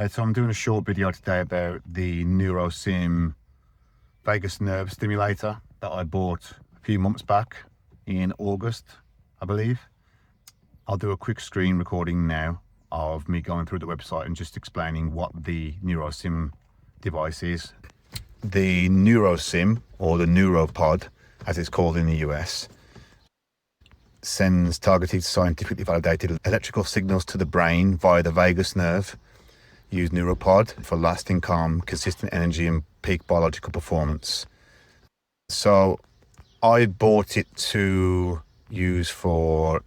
So I'm doing a short video today about the Nurosym vagus nerve stimulator that I bought a few months back in August, I believe. I'll do a quick screen recording now of me going through the website and just explaining what the Nurosym device is. The Nurosym, or the Nuropod as it's called in the US, sends targeted, scientifically validated electrical signals to the brain via the vagus nerve. Use Nuropod for lasting, calm, consistent energy and peak biological performance. So I bought it to use for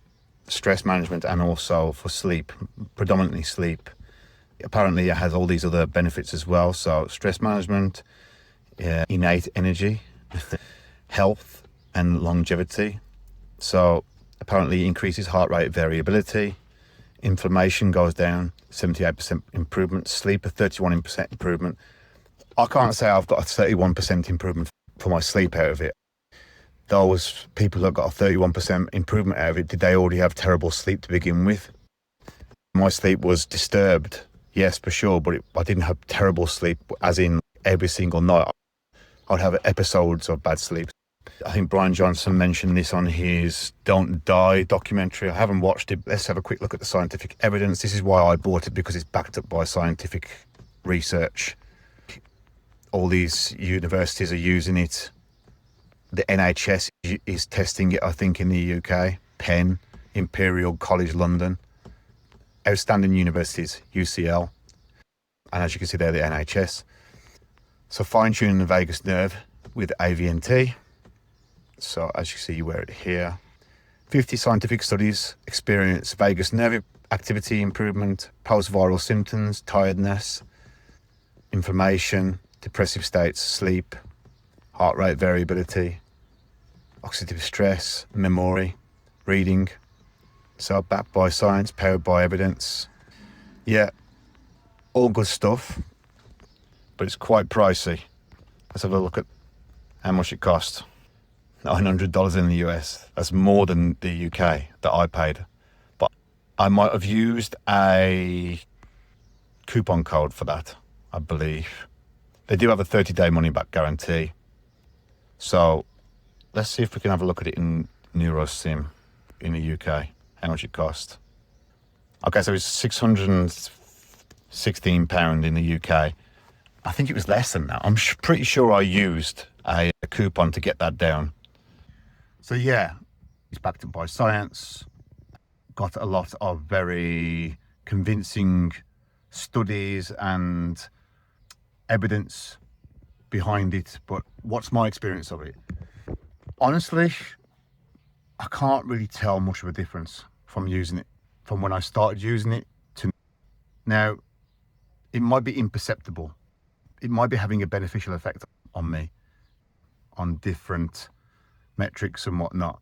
stress management and also for sleep, predominantly sleep. Apparently it has all these other benefits as well. So stress management, innate energy, health and longevity. So apparently it increases heart rate variability, inflammation goes down, 78% improvement, sleep a 31% improvement. I can't say I've got a 31% improvement for my sleep out of it. Those people that got a 31% improvement out of it, did they already have terrible sleep to begin with? My sleep was disturbed, yes, for sure, but I didn't have terrible sleep, as in every single night. I'd have episodes of bad sleep. I think Brian Johnson mentioned this on his Don't Die documentary. I haven't watched it. Let's have a quick look at the scientific evidence. This is why I bought it, because it's backed up by scientific research. All these universities are using it. The NHS is testing it, I think, in the UK. Penn, Imperial College London, outstanding universities, UCL. And as you can see there, the NHS. So fine-tuning the vagus nerve with AVNT. So as you see, you wear it here. 50 scientific studies experience vagus nerve activity improvement, post-viral symptoms, tiredness, inflammation, depressive states, sleep, heart rate variability, oxidative stress, memory, reading. So backed by science, powered by evidence. Yeah, all good stuff, but it's quite pricey. Let's have a look at how much it cost. $900 in the US. That's more than the UK that I paid. But I might have used a coupon code for that, I believe. They do have a 30-day money-back guarantee. So let's see if we can have a look at it in Nurosym in the UK, how much it cost. Okay, so it's £616 in the UK. I think it was less than that. I'm pretty sure I used a coupon to get that down. So yeah, it's backed up by science, got a lot of very convincing studies and evidence behind it. But what's my experience of it? Honestly, I can't really tell much of a difference from using it, from when I started using it to now. It might be imperceptible. It might be having a beneficial effect on me, on different metrics and whatnot.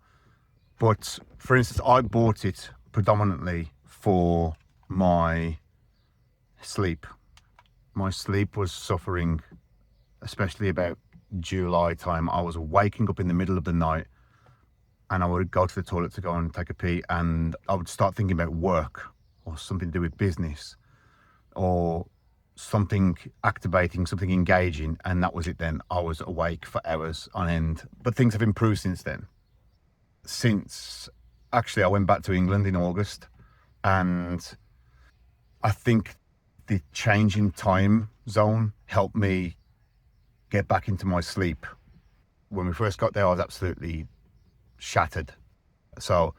But for instance, I bought it predominantly for my sleep. My sleep was suffering, especially about July time. I was waking up in the middle of the night and I would go to the toilet to go and take a pee, and I would start thinking about work or something to do with business or something activating, something engaging, and that was it then. I was awake for hours on end. But things have improved since then. Actually I went back to England in August, and I think the change in time zone helped me get back into my sleep. When we first got there, I was absolutely shattered. So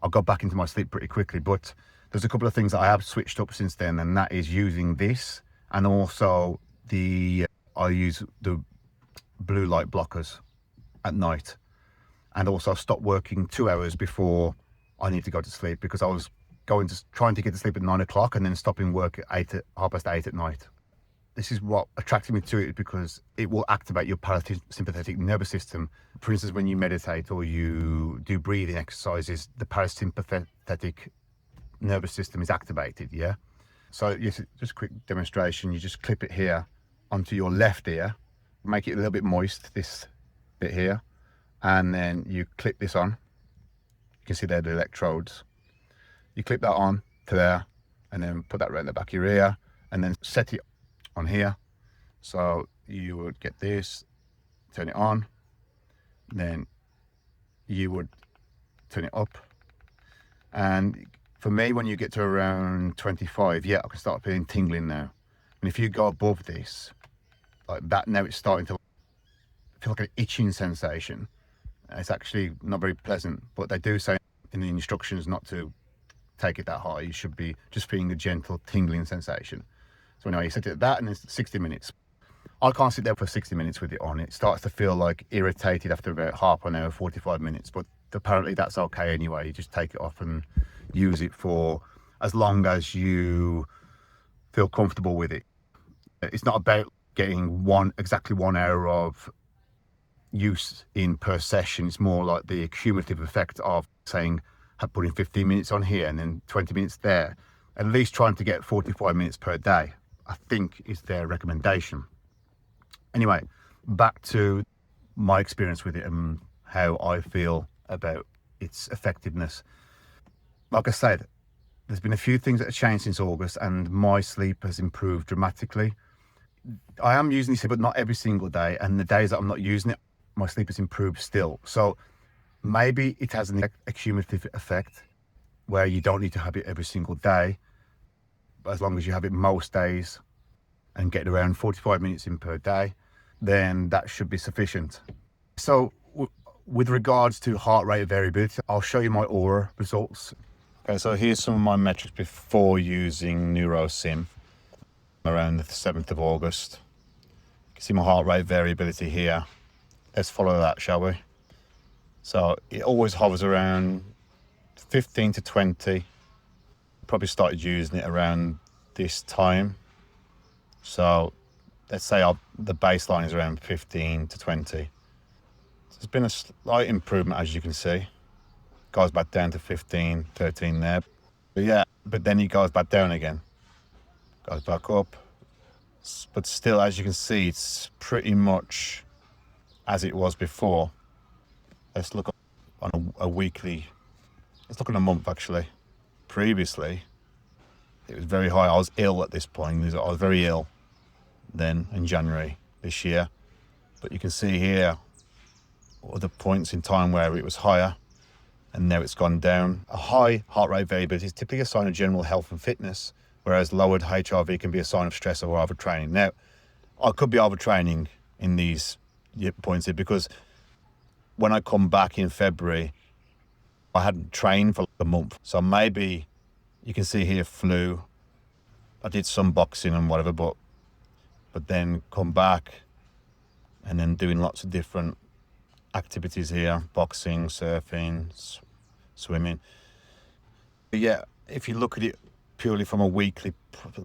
I got back into my sleep pretty quickly. But there's a couple of things that I have switched up since then, and that is using this, and also I use the blue light blockers at night, and also stop working 2 hours before I need to go to sleep, because I was trying to get to sleep at 9 o'clock and then stopping work at 8:30 at night. This is what attracted me to it, because it will activate your parasympathetic nervous system. For instance, when you meditate or you do breathing exercises, the parasympathetic nervous system is activated, yeah? So yes, just a quick demonstration. You just clip it here onto your left ear, make it a little bit moist, this bit here, and then you clip this on. You can see there the electrodes. You clip that on to there, and then put that right in the back of your ear, and then set it on here. So you would get this, turn it on, then you would turn it up. And for me, when you get to around 25, yeah, I can start feeling tingling now. And if you go above this, like that, now it's starting to feel like an itching sensation. It's actually not very pleasant, but they do say in the instructions not to take it that high. You should be just feeling a gentle tingling sensation. So anyway, you set it at that, and it's 60 minutes. I can't sit there for 60 minutes with it on. It starts to feel like irritated after about half an hour, 45 minutes, but apparently that's okay anyway. You just take it off and use it for as long as you feel comfortable with it. It's not about getting exactly 1 hour of use in per session. It's more like the cumulative effect of saying, putting 15 minutes on here and then 20 minutes there. At least trying to get 45 minutes per day, I think, is their recommendation. Anyway, back to my experience with it and how I feel about its effectiveness. Like I said, there's been a few things that have changed since August, and my sleep has improved dramatically. I am using this, but not every single day, and the days that I'm not using it, my sleep has improved still. So maybe it has a cumulative effect where you don't need to have it every single day, but as long as you have it most days and get around 45 minutes in per day, then that should be sufficient. So with regards to heart rate variability, I'll show you my Oura results. Okay, so here's some of my metrics before using Nurosym around the 7th of August. You can see my heart rate variability here. Let's follow that, shall we? So it always hovers around 15 to 20. Probably started using it around this time. So let's say the baseline is around 15 to 20. There's been a slight improvement, as you can see. Goes back down to 15, 13 there. But yeah, but then he goes back down again. Goes back up. But still, as you can see, it's pretty much as it was before. Let's look on a weekly. Let's look at a month, actually. Previously, it was very high. I was ill at this point. I was very ill then in January this year. But you can see here other points in time where it was higher, and now it's gone down. A high heart rate variability is typically a sign of general health and fitness, whereas lowered HRV can be a sign of stress or overtraining. Now, I could be overtraining in these points here, because when I come back in February, I hadn't trained for like a month. So maybe you can see here flu. I did some boxing and whatever, but then come back and then doing lots of different activities here, boxing, surfing, swimming. But yeah, if you look at it purely from a weekly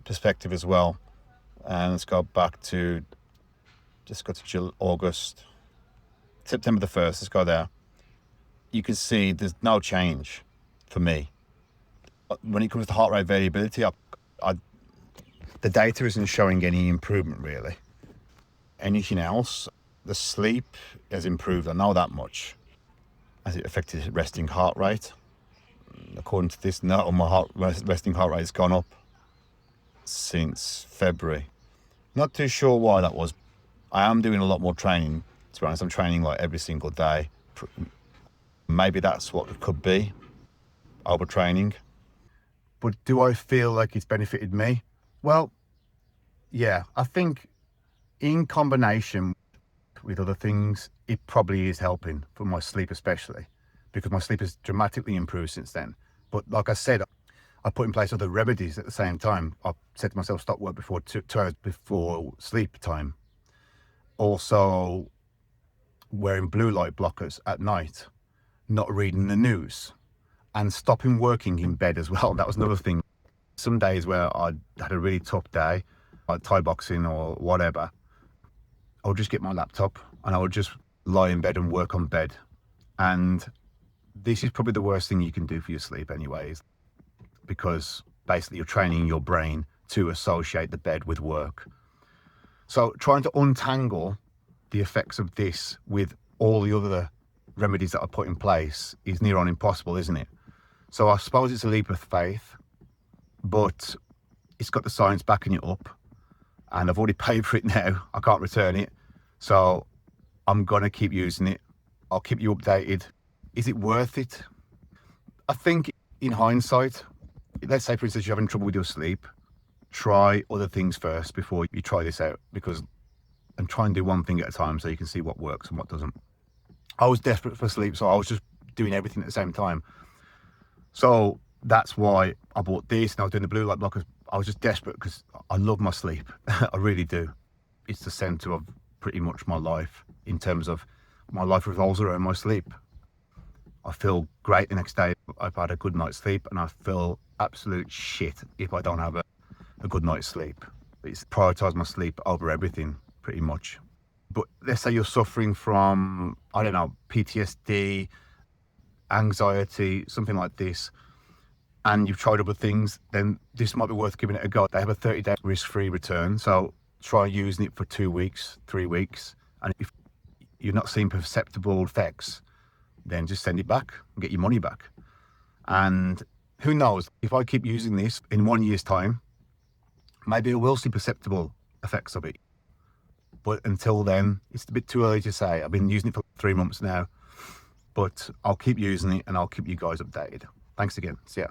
perspective as well, and let's go back to, just go to August, September the 1st, let's go there. You can see there's no change for me. When it comes to heart rate variability, the data isn't showing any improvement really. Anything else, the sleep has improved, I know that much. Has it affected resting heart rate? According to this, no, my resting heart rate has gone up since February. Not too sure why that was. I am doing a lot more training, to be honest. I'm training like every single day. Maybe that's what it could be, overtraining. But do I feel like it's benefited me? Well, yeah, I think in combination with other things, it probably is helping for my sleep, especially because my sleep has dramatically improved since then. But like I said, I put in place other remedies at the same time. I said to myself, stop work before 2 hours before sleep time. Also wearing blue light blockers at night, not reading the news, and stopping working in bed as well. That was another thing. Some days where I had a really tough day, like Thai boxing or whatever, I would just get my laptop and I would just lie in bed and work on bed. And this is probably the worst thing you can do for your sleep anyways, because basically you're training your brain to associate the bed with work. So trying to untangle the effects of this with all the other remedies that I put in place is near on impossible, isn't it? So I suppose it's a leap of faith, but It's got the science backing it up, and I've already paid for it now. I can't return it. So I'm going to keep using it. I'll keep you updated. Is it worth it? I think in hindsight, let's say for instance you're having trouble with your sleep, try other things first before you try this out, and try and do one thing at a time so you can see what works and what doesn't. I was desperate for sleep, so I was just doing everything at the same time. So that's why I bought this, and I was doing the blue light blockers. I was just desperate because I love my sleep. I really do. It's the center of pretty much my life, in terms of my life revolves around my sleep. I feel great the next day. I've had a good night's sleep, and I feel absolute shit if I don't have a good night's sleep. It's prioritize my sleep over everything, pretty much. But let's say you're suffering from, I don't know, PTSD, anxiety, something like this, and you've tried other things, then this might be worth giving it a go. They have a 30-day risk-free return, so try using it for 2 weeks, 3 weeks, and if you're not seeing perceptible effects, then just send it back and get your money back. And who knows, if I keep using this in 1 year's time, maybe I will see perceptible effects of it. But until then, it's a bit too early to say. I've been using it for 3 months now, but I'll keep using it and I'll keep you guys updated. Thanks again. See ya.